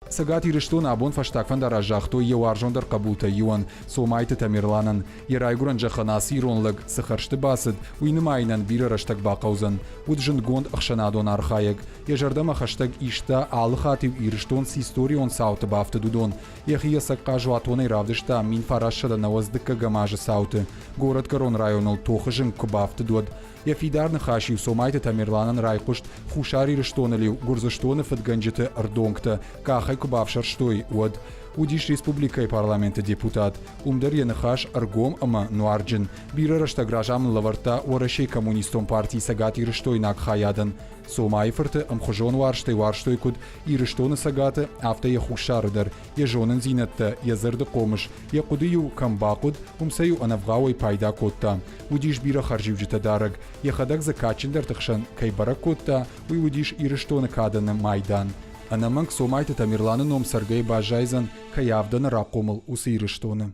Сагат ириштон абон фаштакфан дар ажахто еваржон дар кабута юан сомайт тамирланан ерайгуран жаханаси ронлаг сахаршты басыд уйнымайнан бире раштак бақаузан уджин гонд ахшанадон архаек ежардама хаштаг ишта алхатив ириштон с историон сауты бафты дудон ехия сакка жуатоны равдышта мин фарашшада наваздыка гамажа сауты город Карон районал тохажин кубафты дуд Яфидарны хашив сомайт тамирланан райкушт хушари ириштоналив гурзаштоны фадганджиты ардонгта кахай кубавшар штой уад удиш республикай парламента депутат умдар янахаш аргом ама нуарджин бира раштагражам лаварта орашей коммунистон партии сагат ириштой нак хаядан сомайферты амхожон варштой куд ириштоны сагаты авта яхушардар ежонын зинатта язырды комыш якудыю камбакуд умсаю анавгауай пайда котта удиш бира харживжита дараг яхадак закачиндар тахшан кайбара котта удиш ириштоны каданы майдан Анаманг сомайт тамирланы ном Сергей Бажайзан каявдан рақомыл усы ириштоны.